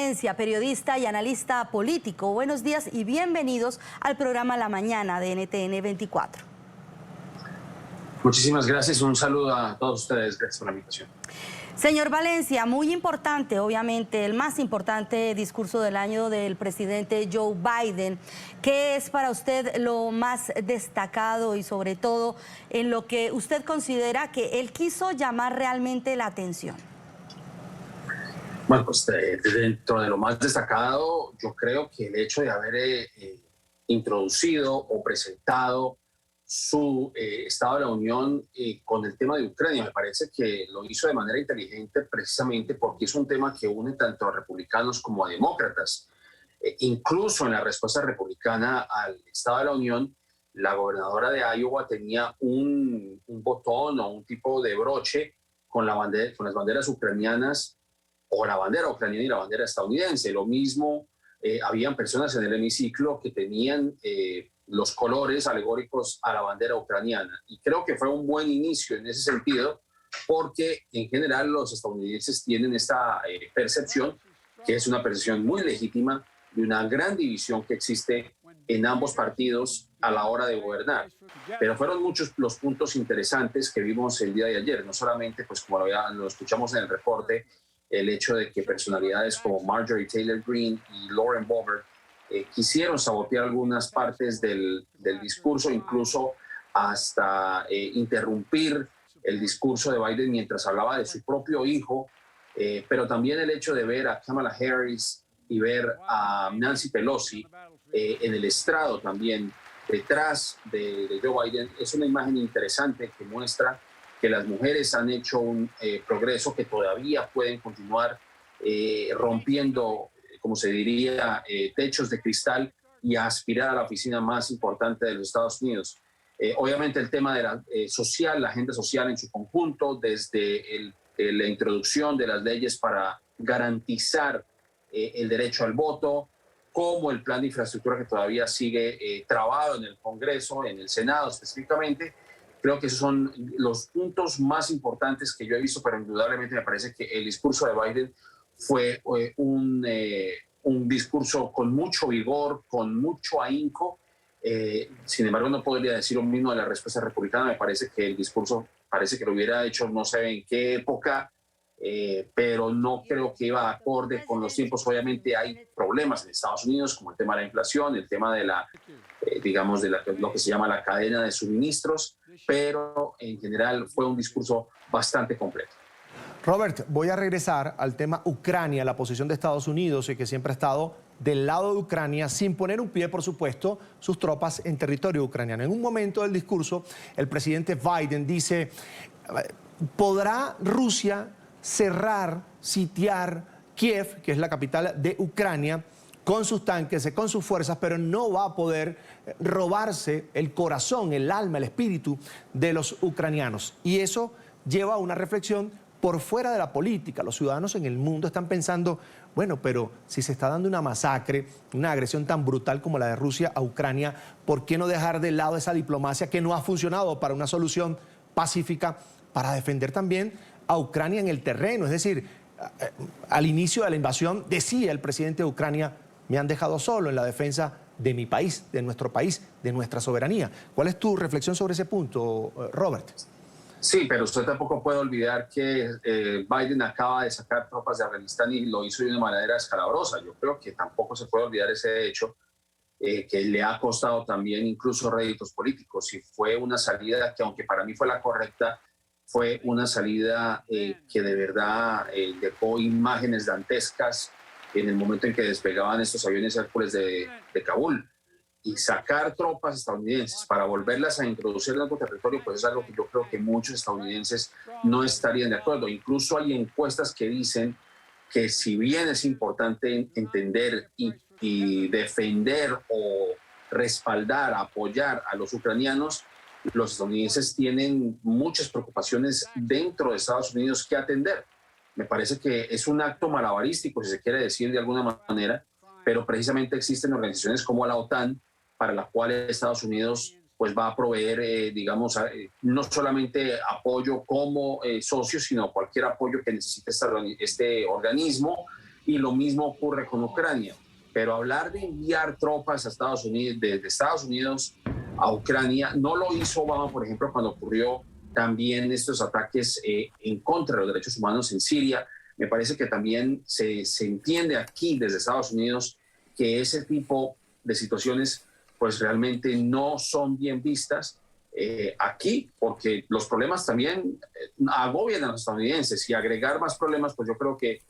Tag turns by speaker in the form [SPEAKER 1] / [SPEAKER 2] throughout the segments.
[SPEAKER 1] Valencia, periodista y analista político. Buenos días y bienvenidos al programa La Mañana de NTN 24.
[SPEAKER 2] Muchísimas gracias, un saludo a todos ustedes, gracias por la invitación.
[SPEAKER 1] Señor Valencia, muy importante, obviamente, el más importante discurso del año del presidente Joe Biden. ¿Qué es para usted lo más destacado y sobre todo en lo que usted considera que él quiso llamar realmente la atención?
[SPEAKER 2] Bueno, pues dentro de lo más destacado, yo creo que el hecho de haber introducido o presentado su Estado de la Unión con el tema de Ucrania, me parece que lo hizo de manera inteligente precisamente porque es un tema que une tanto a republicanos como a demócratas. Incluso en la respuesta republicana al Estado de la Unión, la gobernadora de Iowa tenía un botón o un tipo de broche con las banderas ucranianas, o la bandera ucraniana y la bandera estadounidense. Lo mismo, habían personas en el hemiciclo que tenían los colores alegóricos a la bandera ucraniana. Y creo que fue un buen inicio en ese sentido, porque en general los estadounidenses tienen esta percepción, que es una percepción muy legítima, de una gran división que existe en ambos partidos a la hora de gobernar. Pero fueron muchos los puntos interesantes que vimos el día de ayer, no solamente, pues como lo escuchamos en el reporte, el hecho de que personalidades como Marjorie Taylor Greene y Lauren Boebert quisieron sabotear algunas partes del discurso, incluso hasta interrumpir el discurso de Biden mientras hablaba de su propio hijo, pero también el hecho de ver a Kamala Harris y ver a Nancy Pelosi en el estrado también detrás de Joe Biden es una imagen interesante que muestra que las mujeres han hecho un progreso, que todavía pueden continuar rompiendo, como se diría, techos de cristal y aspirar a la oficina más importante de los Estados Unidos. Obviamente el tema de la social, la agenda social en su conjunto, desde la introducción de las leyes para garantizar el derecho al voto, como el plan de infraestructura que todavía sigue trabado en el Congreso, en el Senado específicamente. Creo que esos son los puntos más importantes que yo he visto, pero indudablemente me parece que el discurso de Biden fue un discurso con mucho vigor, con mucho ahínco. Sin embargo, no podría decir lo mismo de la respuesta republicana. Me parece que el discurso parece que lo hubiera hecho no sé en qué época, pero no creo que iba acorde con los tiempos. Obviamente hay problemas en Estados Unidos, como el tema de la inflación, el tema de digamos, de lo que se llama la cadena de suministros, pero en general fue un discurso bastante completo.
[SPEAKER 3] Robert, voy a regresar al tema Ucrania, la posición de Estados Unidos y que siempre ha estado del lado de Ucrania sin poner un pie, por supuesto, sus tropas en territorio ucraniano. En un momento del discurso, el presidente Biden dice, ¿podrá Rusia cerrar, sitiar Kiev, que es la capital de Ucrania, con sus tanques, con sus fuerzas, pero no va a poder robarse el corazón, el alma, el espíritu de los ucranianos? Y eso lleva a una reflexión por fuera de la política. Los ciudadanos en el mundo están pensando, bueno, pero si se está dando una masacre, una agresión tan brutal como la de Rusia a Ucrania, ¿por qué no dejar de lado esa diplomacia que no ha funcionado para una solución pacífica, para defender también a Ucrania en el terreno? Es decir, al inicio de la invasión decía el presidente de Ucrania, me han dejado solo en la defensa de mi país, de nuestro país, de nuestra soberanía. ¿Cuál es tu reflexión sobre ese punto, Robert?
[SPEAKER 2] Sí, pero usted tampoco puede olvidar que Biden acaba de sacar tropas de Afganistán y lo hizo de una manera escabrosa. Yo creo que tampoco se puede olvidar ese hecho, que le ha costado también incluso réditos políticos. Y fue una salida que, aunque para mí fue la correcta, fue una salida que de verdad dejó imágenes dantescas en el momento en que despegaban estos aviones Hércules de Kabul. Y sacar tropas estadounidenses para volverlas a introducir en otro territorio, pues es algo que yo creo que muchos estadounidenses no estarían de acuerdo. Incluso hay encuestas que dicen que si bien es importante entender y defender o respaldar, apoyar a los ucranianos, los estadounidenses tienen muchas preocupaciones dentro de Estados Unidos que atender. Me parece que es un acto malabarístico, si se quiere decir de alguna manera, pero precisamente existen organizaciones como la OTAN, para la cual Estados Unidos pues va a proveer, digamos, no solamente apoyo como socio, sino cualquier apoyo que necesite este organismo. y lo mismo ocurre con Ucrania. Pero hablar de enviar tropas a Estados Unidos, desde Estados Unidos a Ucrania, no lo hizo Obama, por ejemplo, cuando ocurrió también estos ataques en contra de los derechos humanos en Siria. Me parece que también se entiende aquí desde Estados Unidos que ese tipo de situaciones pues realmente no son bien vistas aquí, porque los problemas también agobian a los estadounidenses, y agregar más problemas, pues yo creo que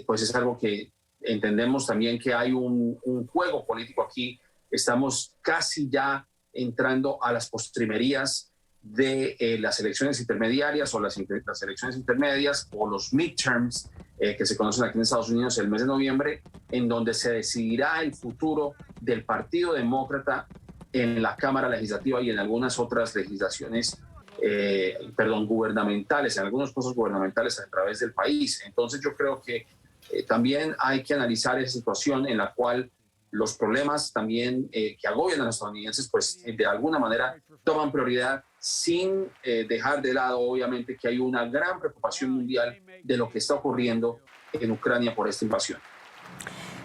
[SPEAKER 2] pues es algo que entendemos también que hay un juego político aquí. Estamos casi ya entrando a las postrimerías de las elecciones intermediarias o las elecciones intermedias o los midterms que se conocen aquí en Estados Unidos el mes de noviembre, en donde se decidirá el futuro del Partido Demócrata en la Cámara Legislativa y en algunas otras legislaciones, gubernamentales, en algunos puestos gubernamentales a través del país. Entonces yo creo que también hay que analizar esa situación en la cual los problemas también que agobian a los estadounidenses, pues de alguna manera toman prioridad, sin dejar de lado, obviamente, que hay una gran preocupación mundial de lo que está ocurriendo en Ucrania por esta invasión.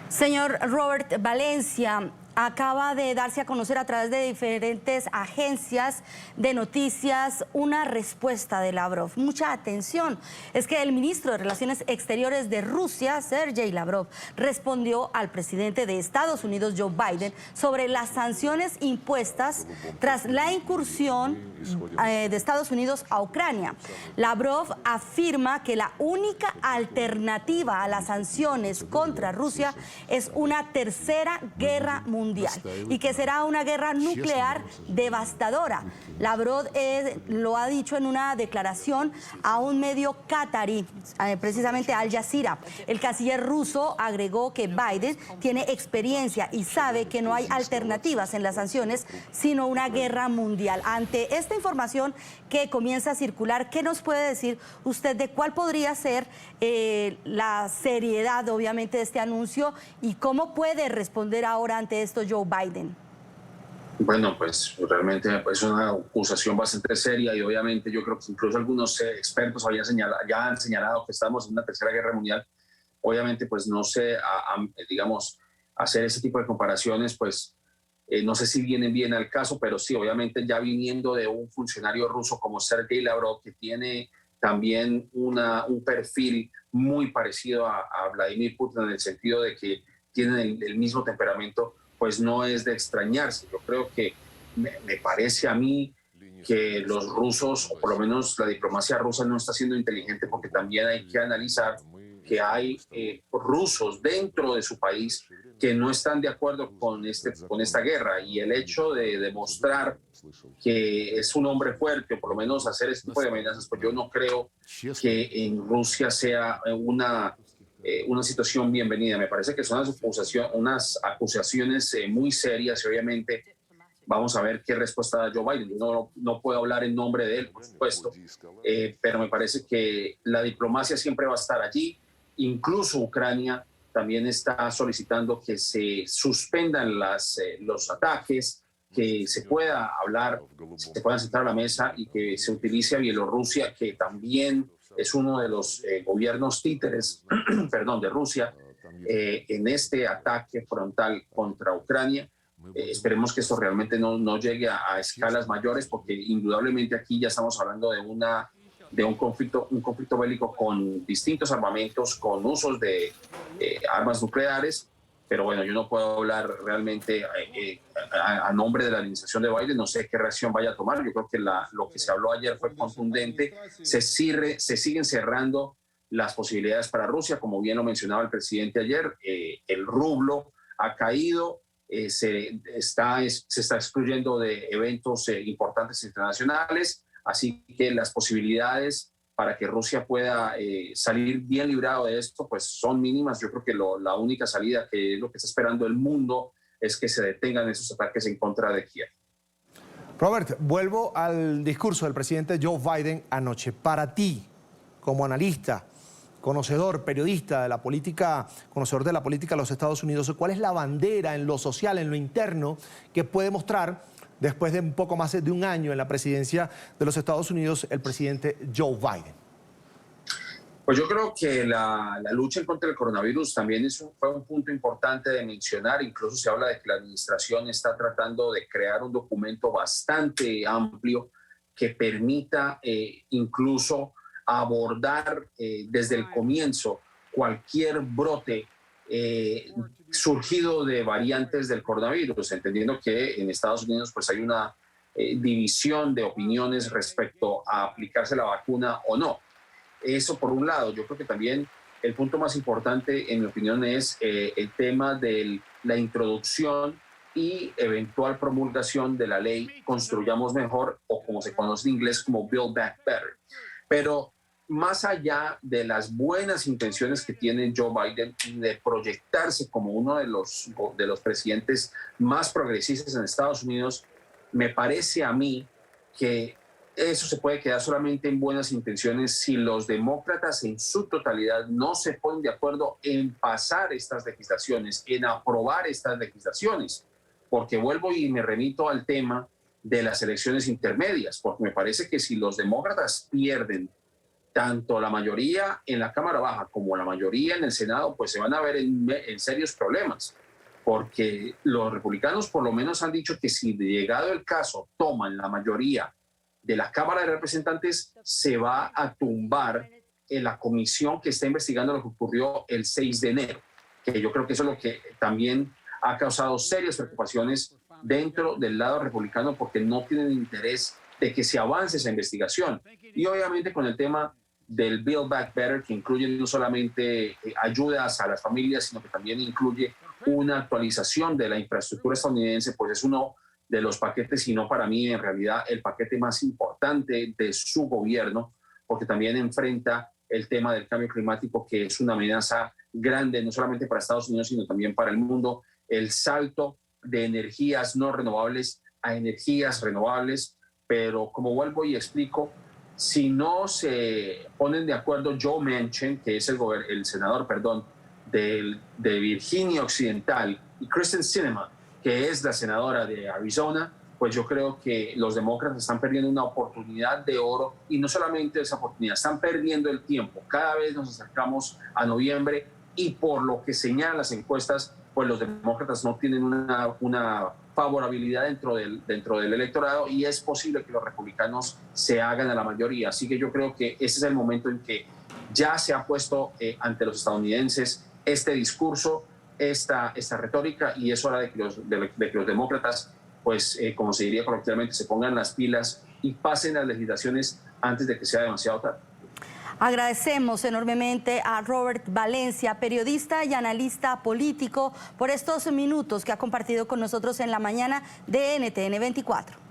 [SPEAKER 1] Señor Robert Valencia, acaba de darse a conocer a través de diferentes agencias de noticias una respuesta de Lavrov. Mucha atención. Es que el ministro de Relaciones Exteriores de Rusia, Sergei Lavrov, respondió al presidente de Estados Unidos, Joe Biden, sobre las sanciones impuestas tras la incursión de Estados Unidos a Ucrania. Lavrov afirma que la única alternativa a las sanciones contra Rusia es una tercera guerra mundial y que será una guerra nuclear devastadora. Lavrov lo ha dicho en una declaración a un medio qatarí, precisamente Al Jazeera. El canciller ruso agregó que Biden tiene experiencia y sabe que no hay alternativas en las sanciones, sino una guerra mundial. Ante esta información que comienza a circular, ¿qué nos puede decir usted de cuál podría ser la seriedad, obviamente, de este anuncio y cómo puede responder ahora ante esto Joe Biden?
[SPEAKER 2] Bueno, pues realmente es una acusación bastante seria, y obviamente yo creo que incluso algunos expertos ya han señalado que estamos en una tercera guerra mundial. Obviamente, pues no sé, digamos, hacer ese tipo de comparaciones, pues no sé si vienen bien al caso, pero sí, obviamente ya viniendo de un funcionario ruso como Sergei Lavrov, que tiene también un perfil muy parecido a Vladimir Putin, en el sentido de que tienen el mismo temperamento, pues no es de extrañarse. Yo creo que me parece a mí que los rusos, o por lo menos la diplomacia rusa, no está siendo inteligente, porque también hay que analizar que hay rusos dentro de su país que no están de acuerdo con esta guerra, y el hecho de demostrar que es un hombre fuerte, o por lo menos hacer este tipo de amenazas, pues yo no creo que en Rusia sea una situación bienvenida. Me parece que son unas acusaciones muy serias, y obviamente vamos a ver qué respuesta da Joe Biden. Yo no puedo hablar en nombre de él, por supuesto, pero me parece que la diplomacia siempre va a estar allí. Incluso Ucrania también está solicitando que se suspendan los ataques, que se pueda hablar, se puedan sentar a la mesa y que se utilice a Bielorrusia, que también es uno de los gobiernos títeres de Rusia, en este ataque frontal contra Ucrania. Esperemos que esto realmente no llegue a escalas mayores, porque indudablemente aquí ya estamos hablando de un conflicto bélico con distintos armamentos, con usos de armas nucleares. Pero bueno, yo no puedo hablar realmente a nombre de la administración de Biden. No sé qué reacción vaya a tomar. Yo creo que lo que se habló ayer fue contundente. Se siguen cerrando las posibilidades para Rusia. Como bien lo mencionaba el presidente ayer, el rublo ha caído, se está excluyendo de eventos importantes internacionales. Así que las posibilidades para que Rusia pueda salir bien librado de esto, pues son mínimas. Yo creo que la única salida, que es lo que está esperando el mundo, es que se detengan esos ataques en contra de Kiev.
[SPEAKER 3] Robert, vuelvo al discurso del presidente Joe Biden anoche. Para ti, como analista, conocedor, periodista de la política, conocedor de la política de los Estados Unidos, ¿cuál es la bandera en lo social, en lo interno, que puede mostrar, después de un poco más de un año en la presidencia de los Estados Unidos, el presidente Joe Biden?
[SPEAKER 2] Pues yo creo que la lucha en contra del coronavirus también fue un punto importante de mencionar. Incluso se habla de que la administración está tratando de crear un documento bastante amplio que permita incluso abordar desde el comienzo cualquier brote surgido de variantes del coronavirus, entendiendo que en Estados Unidos pues hay una división de opiniones respecto a aplicarse la vacuna o no. Eso por un lado. Yo creo que también el punto más importante, en mi opinión, es el tema de la introducción y eventual promulgación de la ley Construyamos Mejor, o como se conoce en inglés como Build Back Better. Pero más allá de las buenas intenciones que tiene Joe Biden de proyectarse como uno de los presidentes más progresistas en Estados Unidos, me parece a mí que eso se puede quedar solamente en buenas intenciones si los demócratas en su totalidad no se ponen de acuerdo en pasar estas legislaciones, en aprobar estas legislaciones. Porque vuelvo y me remito al tema de las elecciones intermedias, porque me parece que si los demócratas pierden tanto la mayoría en la Cámara Baja como la mayoría en el Senado, pues se van a ver en serios problemas. Porque los republicanos por lo menos han dicho que si llegado el caso toman la mayoría de la Cámara de Representantes, se va a tumbar en la comisión que está investigando lo que ocurrió el 6 de enero, que yo creo que eso es lo que también ha causado serias preocupaciones dentro del lado republicano, porque no tienen interés de que se avance esa investigación. Y obviamente con el tema del Build Back Better, que incluye no solamente ayudas a las familias, sino que también incluye una actualización de la infraestructura estadounidense, pues es uno de los paquetes, y no para mí en realidad el paquete más importante de su gobierno, porque también enfrenta el tema del cambio climático, que es una amenaza grande, no solamente para Estados Unidos, sino también para el mundo. El salto de energías no renovables a energías renovables, pero como vuelvo y explico, si no se ponen de acuerdo Joe Manchin, que es el senador, de Virginia Occidental, y Kristen Sinema, que es la senadora de Arizona, pues yo creo que los demócratas están perdiendo una oportunidad de oro, y no solamente esa oportunidad, están perdiendo el tiempo. Cada vez nos acercamos a noviembre y por lo que señalan las encuestas, pues los demócratas no tienen una favorabilidad dentro del electorado, y es posible que los republicanos se hagan a la mayoría. Así que yo creo que ese es el momento en que ya se ha puesto ante los estadounidenses este discurso, esta retórica, y es hora de que los demócratas, pues como se diría coloquialmente, se pongan las pilas y pasen las legislaciones antes de que sea demasiado tarde.
[SPEAKER 1] Agradecemos enormemente a Robert Valencia, periodista y analista político, por estos minutos que ha compartido con nosotros en la mañana de NTN 24.